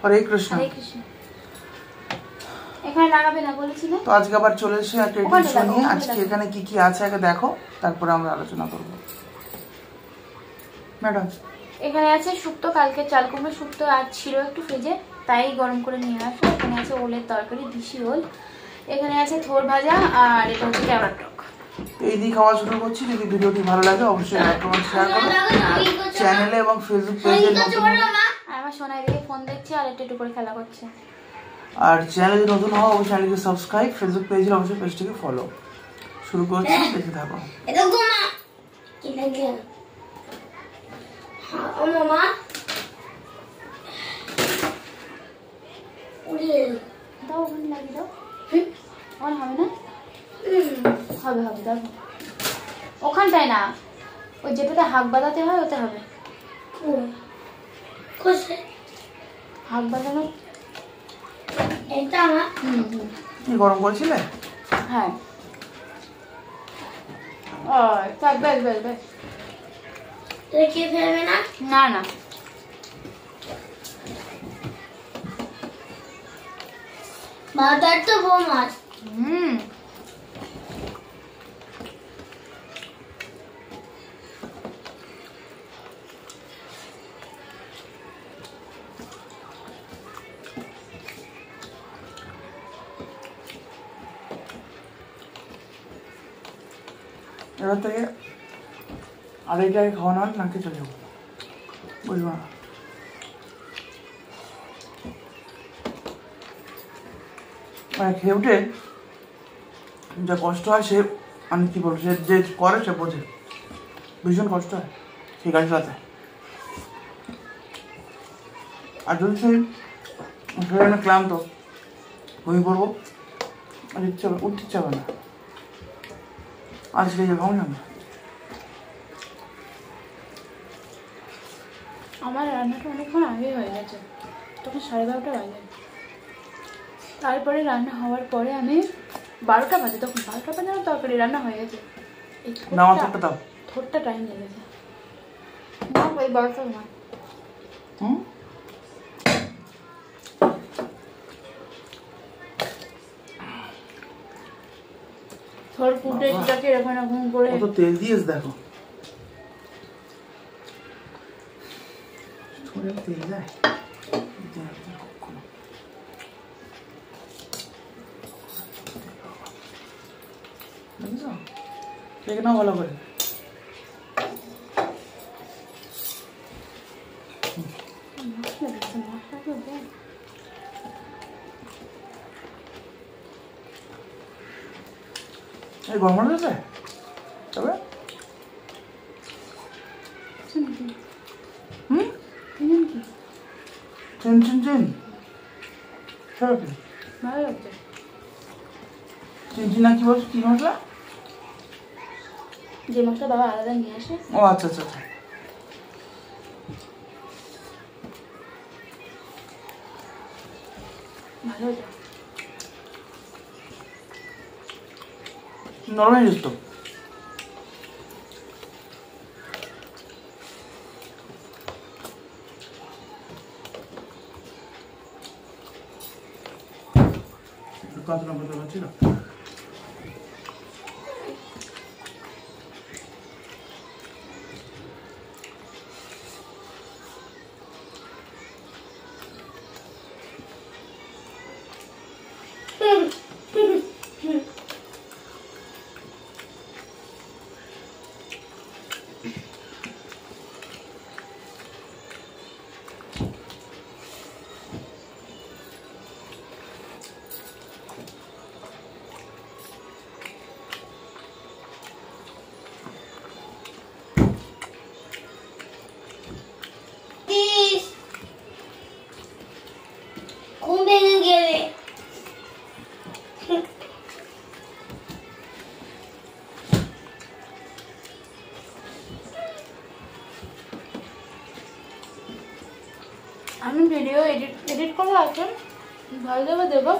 হরে কৃষ্ণ। হরে কৃষ্ণ। এখানে লাগাবে না বলেছিলে? তো আজকে আবার চলে এসে একটা এডিশন নিয়ে। আজকে এখানে কি কি আছে আগে দেখো, তারপরে আমরা আলোচনা করব। ম্যাডাম এখানে আছে শুক্তো, কালকে চাল কুমড়ো শুক্তো আজ ছিল একটু ফ্রিজে, তাই গরম করে নিয়ে আসো। এখানে আছে ওলের তরকারি, দিশি ওল। এখানে আছে থোর ভাজা, আর এটা হচ্ছে কেওড়ার টক। এই দিয়ে খাওয়া শুরু করছি। যদি ভিডিওটি ভালো লাগে অবশ্যই লাইক কমেন্ট শেয়ার করো। চ্যানেলে এবং ফেসবুক পেজে নতুন, আমার সোনা এদিকে ফোন দেখছে আর একটু করে খেলা করছে। আর চ্যানেলে নতুন হওয়া অবশ্যই চ্যানেলকে সাবস্ক্রাইব, ফেসবুক পেজে অবশ্যই পেজটিকে ফলো। শুরু করছি, দেখে থাকো। এটা গোমা কি লাগে ও মামা ওরে দাও ওখানে লাগিয়ে দাও। অন হবে না? হবে হবে, দাও ওখানটায় না, ওই যেটাতে হাত বাঁধাতে হয় ওতে হবে। কোথায় হাত বাঁধানো? এটা না। কি গরম করেছিলে? হ্যাঁ। ও থাক, বেশ বেশ বেশ। রেখে ফেলবে না? না না, বাজার তো বোমাস। এবার থেকে আরেকটাকে খাওয়ানো হয় নাকি চলে যাবো, বুঝবো না। মানে খেয়ে উঠে যা কষ্ট হয় সে, আমি কি বলবো, সে যে করে সে বোঝে। ভীষণ কষ্ট হয় সেই গাড়ি চালাতে। আর যদি সেই শরীরে ক্লান্ত ঘুমিয়ে পড়বো, আর ইচ্ছা উঠতে ইচ্ছা হবে না। আজকে যে খাও না, আমার রান্নাটা অনেকক্ষণ আগে হয়ে গেছে, তখন 12:30 বাজে। তারপরে রান্না হওয়ার পরে আমি 12টা বাজে, তখন 12টা বাজে আমার তরকারি রান্না হয়ে গেছে। এই নামা থোটটা দাও। থোটটা টাইম লেগেছে না, ওই 12টা না। থোর ফুটে সেটাকে এরকম এরকম করে কত তেল দিয়েছ দেখো, তেল যায় ঠিক না, ভালো করে। এই গরম হয়েছে তবে চিন চিন চিন ভালো লাগছে। চিন চিন না, কি বলছো, কি মশলা? যে মশলা বাবা আলাদা নিয়ে আসে। ও আচ্ছা আচ্ছা আচ্ছা। ভালো হতো। নরম হয়ে যেত। কত নম্বর ছিল? আমি ভিডিও এডিট করে আছে, ভালো দেবো দেবো,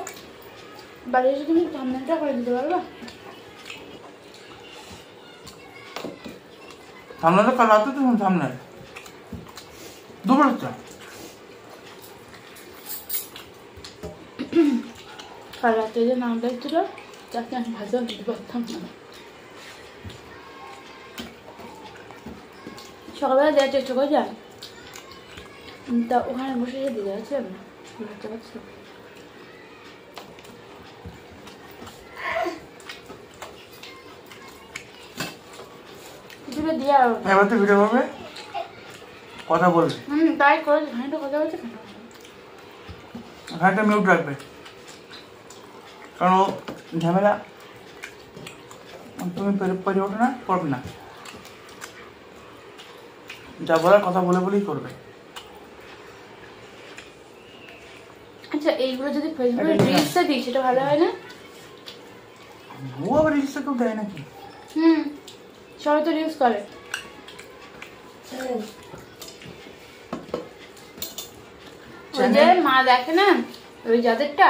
বাড়ি এসে তুমি থাম্বনেলটা করে দিতে পারবা? থাম্বনেলটা কাল রাতে তো থাম্বনেল দুপুরে তো কাল রাতে যে নাম দেখছিল তাকে আমি ভাজা দিতে পারতাম না। সকালবেলা দেওয়ার চেষ্টা করে যান, তা ওখানে বসে দিয়ে আছে বুঝতে পারছি। দিয়ে আর এবার তো ভিডিও করবে, কথা বলবে। তাই করে ঘানিটা কথা বলছে, ঘাটটা মিউট রাখবে, কারণ ও ঝামেলা তুমি পেরে ওঠো না, করবে না। যা বলার কথা বলে বলেই করবে। আচ্ছা এইগুলো যদি ফেসবুকে রিলসে দিই সেটা ভালো হয় না? ও আবার রিলসে কেউ দেয় নাকি? সবাই তো রিলস করে। ওই যে মা দেখে না ওই যাদেরটা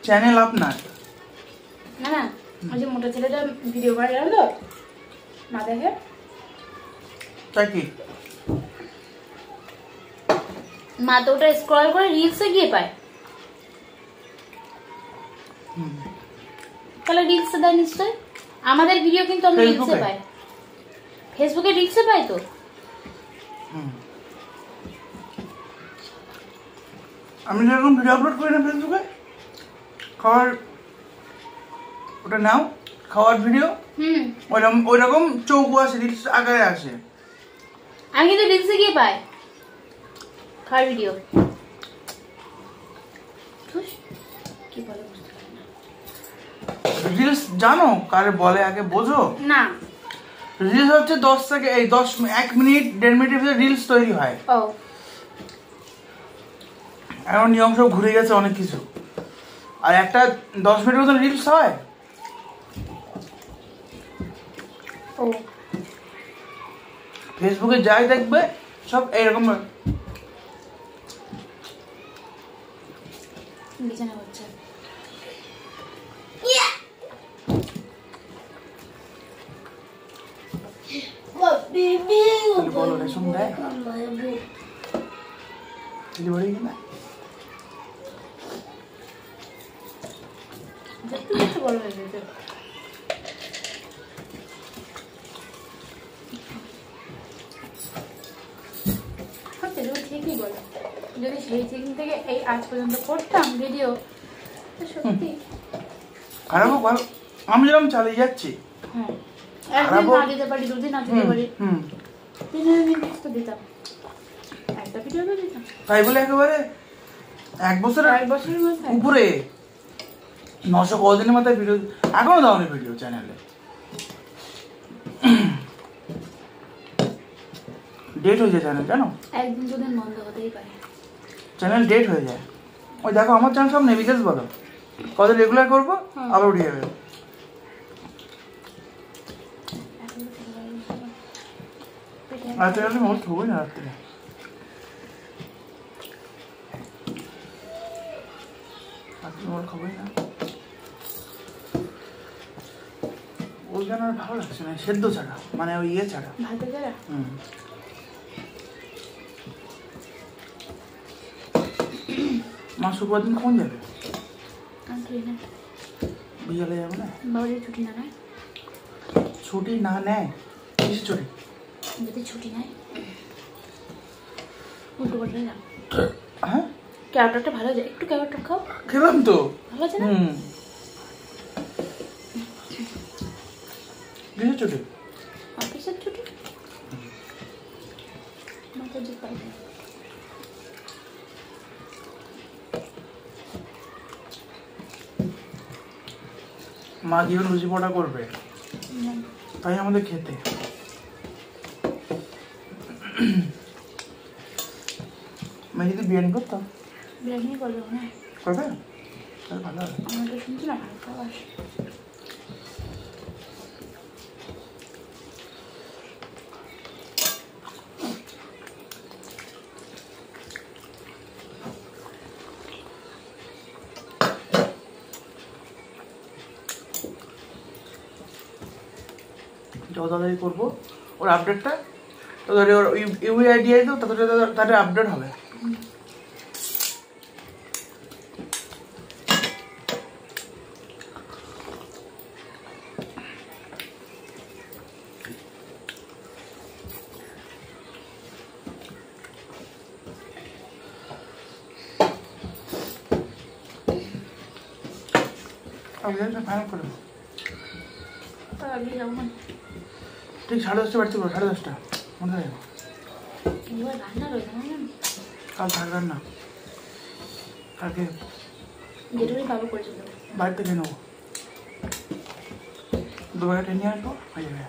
চ্যানেল আপনার না না, ওই যে মোটা ছেলেটা ভিডিও করে জানো তো, মা দেখে। তাই কি মা তো ওটা স্ক্রল করে রিলসে গিয়ে পায়, তাহলে রিলসে দেয় নিশ্চয়। আমাদের ভিডিও কিন্তু আমরা রিলসে পাই, ফেসবুকে রিলসে পাই তো। আমি যেরকম ভিডিও আপলোড করি না ফেসবুকে, খাওয়ার ওটা নাও খাওয়ার ভিডিও, ওইরকম চৌকো আসে, রিলস আকারে আসে। আমি কিন্তু রিলসে গিয়ে পাই খাওয়ার ভিডিও। কি বলে বুঝতে পারি না। রিলস জানো কারে বলে আগে বোঝো না। রিলস হচ্ছে 10 থেকে 1 মিনিট 1.5 মিনিটের ভিতরে রিলস তৈরি হয়। ও এখন নিয়ম সব ঘুরে গেছে অনেক কিছু, আর একটা 10 মিনিটের মতন রিলস হয়। ও ফেসবুকে যাই দেখবে সব এইরকম। বিছানা হচ্ছে বলো রেশন দেয় ডেলিভারি কিনা একটু বড় হয়ে গেছে। ঠিকই বলো, যদি সেই দিন থেকে এই আজ পর্যন্ত করতাম ভিডিও, সত্যি খারাপ হোক ভালো, আমি যেরকম চালিয়ে যাচ্ছি। হ্যাঁ, একদিন না দিতে পারি, দুদিন না দিতে পারি, 3 দিন তো দিতাম, একটা ভিডিও তো দিতাম। তাই বলে একেবারে 1 বছরের মধ্যে উপরে 900 কদিনের মাথায় ভিডিও এখনো দাওনি ভিডিও চ্যানেলে। ডেট হয়ে যায় চ্যানেল, জানো? একদিন দুদিন বন্ধ হতেই পারে, চ্যানেল ডেট হয়ে যায়। ওই দেখো আমার চ্যানেল সব নেভিগেস বলো, কত রেগুলার করবো আবার উঠে যাবে। রাত্রে রাত্রে মোট হবই না, রাত্রে মোট খাবই না। ওই জন্য আর ভালো লাগছে না, সেদ্ধ ছাড়া, মানে ওই ইয়ে ছাড়া, ভাতে ছাড়া। মা শুক্রবার দিন কখন যাবে? বিকালে যাবে না? বাবার ছুটি না নেয়, ছুটি না নেয়? কিসের ছুটি? যদি ছুটি নেয় উল্টো পাল্টে না। হ্যাঁ ক্যারটটা ভালো যায়, একটু ক্যারটটা খাও। খেলাম তো, ভালো আছে না? কিসের ছুটি? অফিসের ছুটি মাথা যে পাই। মা কি রুচি পটা করবে, তাই আমাদের খেতে। আমি যদি বিরিয়ানি করতাম, বিরিয়ানি করবো না, করবে তাহলে ভালো হবে। আমাকে শুনছি না খাবার। যত তাড়াতাড়ি করবো ওর আপডেটটা, তাড়াতাড়ি ওর ইউআইডি দিয়ে দাও, তাড়াতাড়ি আপডেট হবে। ফাইনাল করে আগে যাবো না ঠিক 10:30 বাড়তে পারো 10:30 মনে হয় এবার রান্না রয়েছে না কাল থাকবেন না কালকে যেটুকুই পাবো করে চলবে বাড়ি থেকে নেবো 2 টাকা নিয়ে আসবো হয়ে যাবে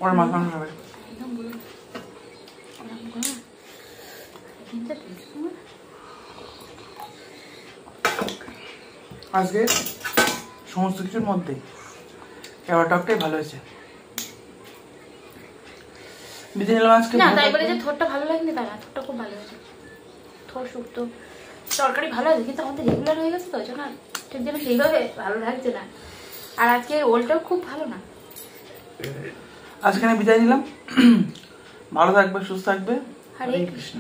ওর মাছ মাংস খাবে একদম বলুন ওরকম করো না কিন্তু আজকে সমস্ত কিছুর মধ্যে এবার টকটাই ভালো হয়েছে বিধি নিলাম আজকে না তাই বলে যে থোরটা ভালো লাগেনি তা না থোরটা খুব ভালো হয়েছে থোর শুক্তো তরকারি ভালো হয়েছে কিন্তু আমাদের রেগুলার হয়ে গেছে তো ওই জন্য ঠিক যেন সেইভাবে ভালো লাগছে না আর আজকে ওলটাও খুব ভালো না আজকে বিদায় নিলাম ভালো থাকবে সুস্থ থাকবে হরে কৃষ্ণ।